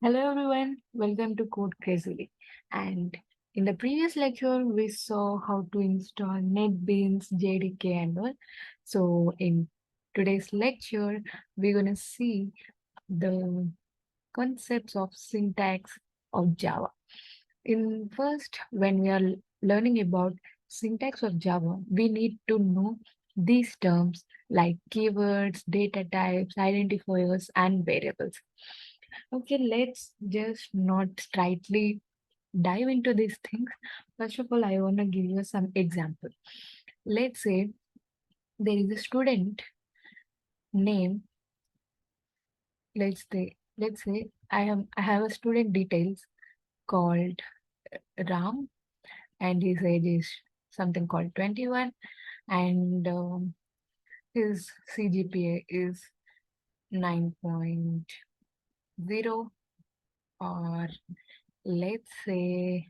Hello everyone, welcome to CodeCrazily. And in the previous lecture, we saw how to install NetBeans, JDK and all. So in today's lecture, we're gonna see the concepts of syntax of Java. In first, when we are learning about syntax of Java, we need to know these terms like keywords, data types, identifiers, and variables. Okay, let's just not straightly dive into these things. First of all, I want to give you some example. Let's say there is a student name. Let's say I have a student details called Ram, and his age is something called 21, and his CGPA is 9.0, or let's say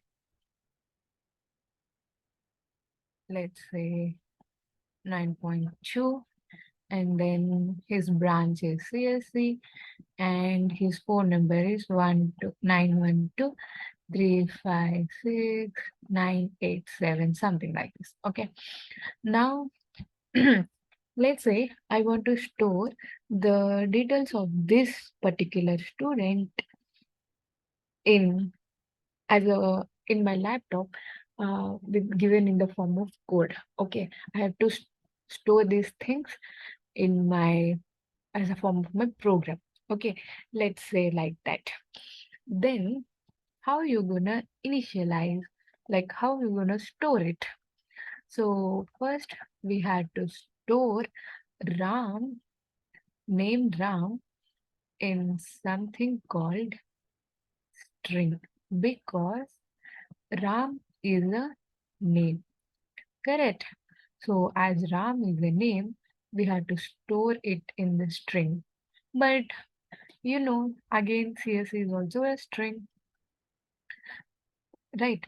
let's say 9.2, and then his branch is CSC, and his phone number is 12912356987, something like this. Okay, now let's say I want to store the details of this particular student in as a in my laptop, given in the form of code. Okay, I have to store these things in my as a form of my program. Okay, let's say like that. Then how you gonna initialize, like how you gonna store it? So first we had to store ram, named ram, in something called string, because ram is a name, correct? So as ram is a name, we have to store it in the string. But again, CS is also a string, right?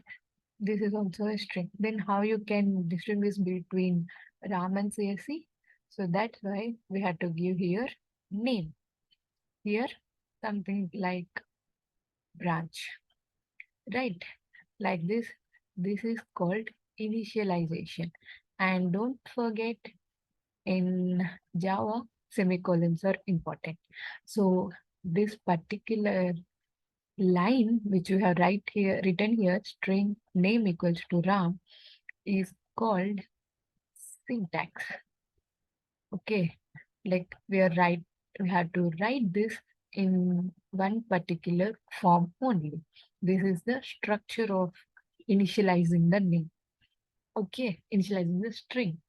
This is also a string. Then how you can distinguish between RAM and CSC? So that's why we had to give here name. Here something like branch, right? Like this. This is called initialization. And don't forget, in Java, semicolons are important. So this particular line which you have written here, string name equals to ram, is called syntax. Okay, like we have to write this in one particular form only. This is the structure of initializing the name. Okay, initializing the string.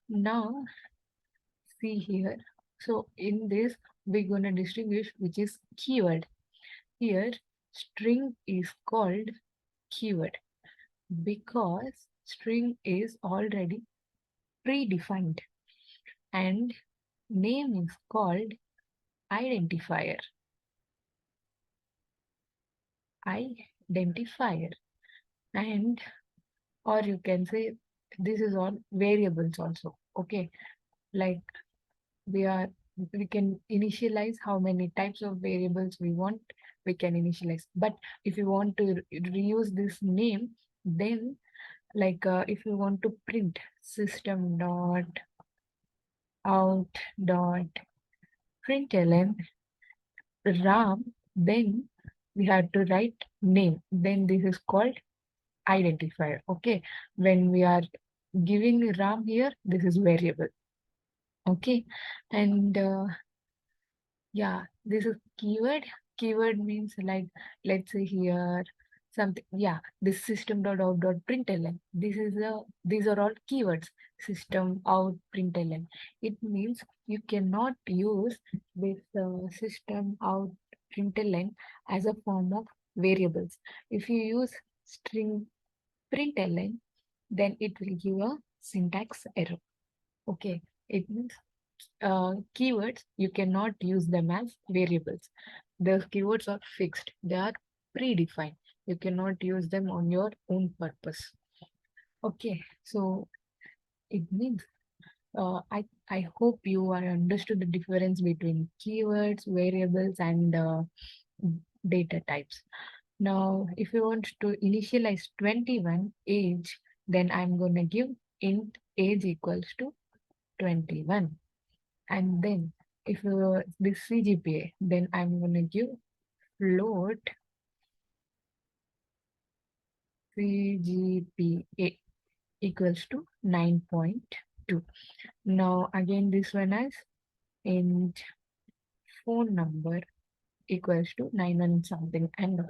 Now see here. So in this, we're gonna distinguish which is keyword. Here, string is called keyword because string is already predefined, and name is called identifier. Identifier. And or you can say this is all variables also. Okay, like we are we can initialize how many types of variables we want, we can initialize. But if you want to reuse this name, then like if you want to print system dot out dot println ram, then we have to write name, then this is called identifier. Okay, when we are giving ram here, this is variable. Okay, and yeah, this is keyword. Keyword means, like, let's say here something. Yeah, this system dot out dot println. These are all keywords. System out println. It means you cannot use this system out println as a form of variables. If you use string println, then it will give a syntax error. Okay, it means keywords, you cannot use them as variables. The keywords are fixed, they are predefined. You cannot use them on your own purpose. Okay, so it means I hope you are understood the difference between keywords, variables, and data types. Now, if you want to initialize 21 age, then I'm going to give int age equals to 21. And then if this CGPA, then I'm going to give float CGPA equals to 9.2. Now again this one as int phone number equals to 9 and something and all.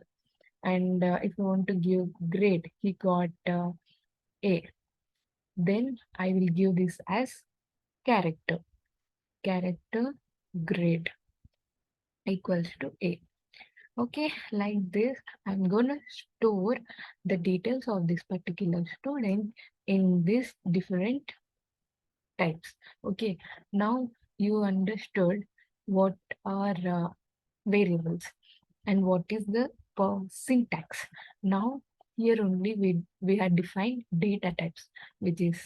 And if you want to give grade, he got A. Then I will give this as character. Character grade equals to A. Okay, like this, I'm gonna store the details of this particular student in this different types. Okay, now you understood what are variables and what is the syntax. Now here only we had defined data types, which is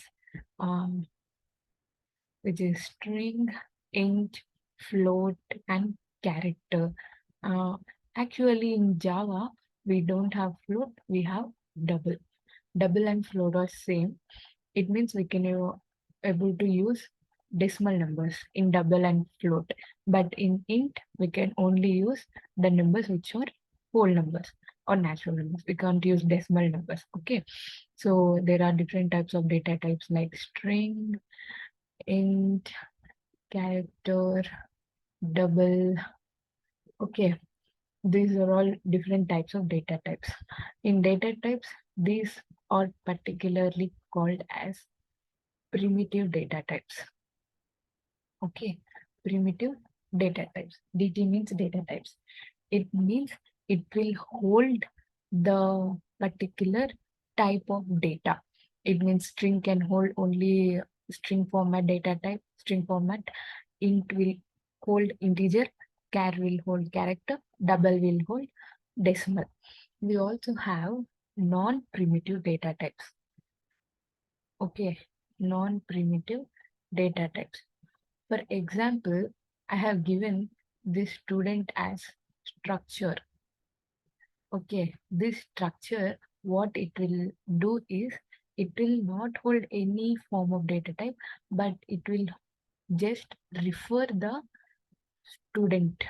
um, string, int, float, and character. Uh, Actually, in Java, we don't have float, we have double. Double and float are same. It means we can able to use decimal numbers in double and float. But in int, we can only use the numbers which are whole numbers or natural numbers. We can't use decimal numbers. Okay. So there are different types of data types like string, int, character, double. Okay, these are all different types of data types. In data types, these are particularly called as primitive data types. Okay, primitive data types. DT means data types. It means it will hold the particular type of data. It means string can hold only string format data type, string format. Int will hold integer, char will hold character, double will hold decimal. We also have non-primitive data types. Okay, non-primitive data types. For example, I have given this student as structure. Okay, this structure, what it will do is, it will not hold any form of data type, but it will just refer the student.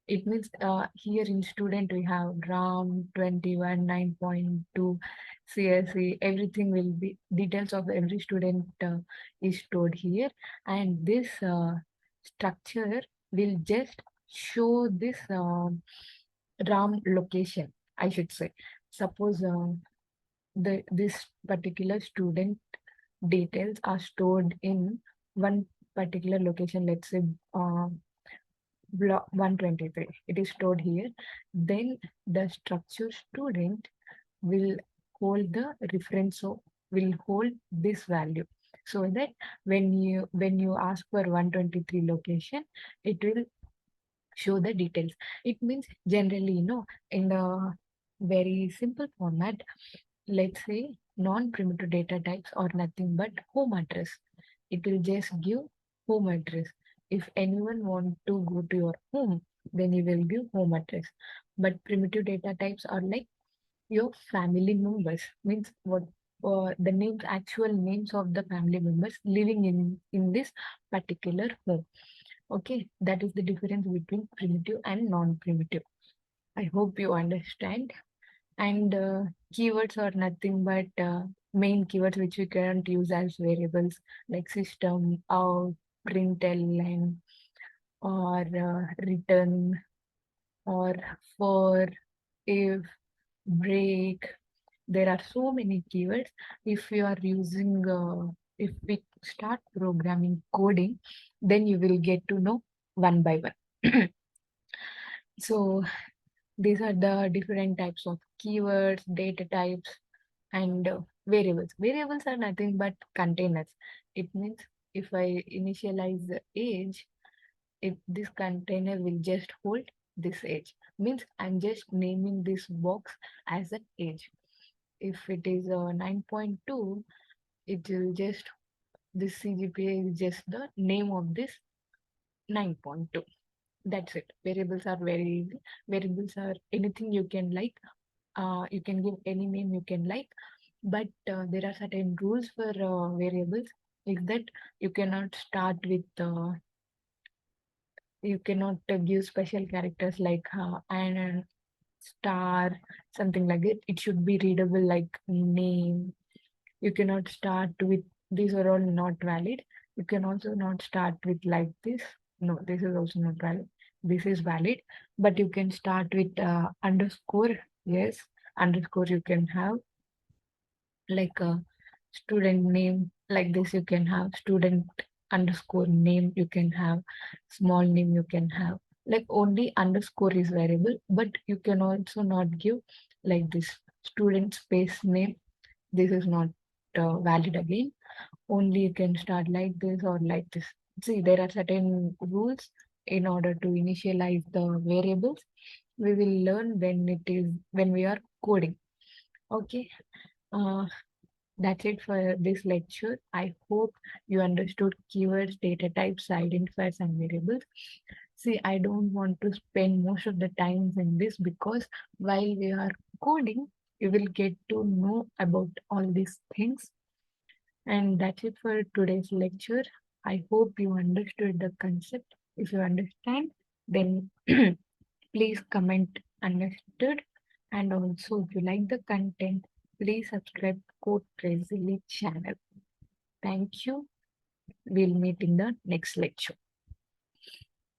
It means here in student we have RAM 21 9.2 CSE, everything will be details of every student is stored here, and this structure will just show this RAM location, I should say. Suppose this particular student details are stored in one particular location, let's say block 123, it is stored here. Then the structure student will hold the reference, so will hold this value, so that when you ask for 123 location, it will show the details. It means generally, in the very simple format, let's say non-primitive data types are nothing but home address. It will just give home address. If anyone want to go to your home, then you will give home address. But primitive data types are like your family members, means what the names, actual names of the family members living in this particular home. Okay, that is the difference between primitive and non-primitive. I hope you understand. And keywords are nothing but main keywords which we can't use as variables, like system, out, println, or return, or for, if, break. There are so many keywords. If you are using, if we start programming coding, then you will get to know one by one. So these are the different types of keywords, data types, and variables. Variables are nothing but containers. It means if I initialize the age, this container will just hold this age. Means I'm just naming this box as an age. If it is 9.2, it will just, this CGPA is just the name of this 9.2. That's it. Variables are very easy. Variables are anything you can like. You can give any name you can like, but there are certain rules for variables. Is that you cannot start with you cannot give special characters like and star, something like it. It should be readable like name. You cannot start with these are all not valid. You can also not start with like this. No, this is also not valid. This is valid, but you can start with underscore. Yes, underscore you can have like a student name like this. You can have student underscore name. You can have small name. You can have like only underscore is variable, but you can also not give like this student space name. This is not valid again. Only you can start like this or like this. See, there are certain rules in order to initialize the variables. We will learn when we are coding. Okay. Uh, that's it for this lecture. I hope you understood keywords, data types, identifiers, and variables. See, I don't want to spend most of the time in this because while we are coding, you will get to know about all these things. And that's it for today's lecture. I hope you understood the concept. If you understand, then please comment understood. And also, if you like the content, please subscribe CodeCrazily channel. Thank you. We'll meet in the next lecture.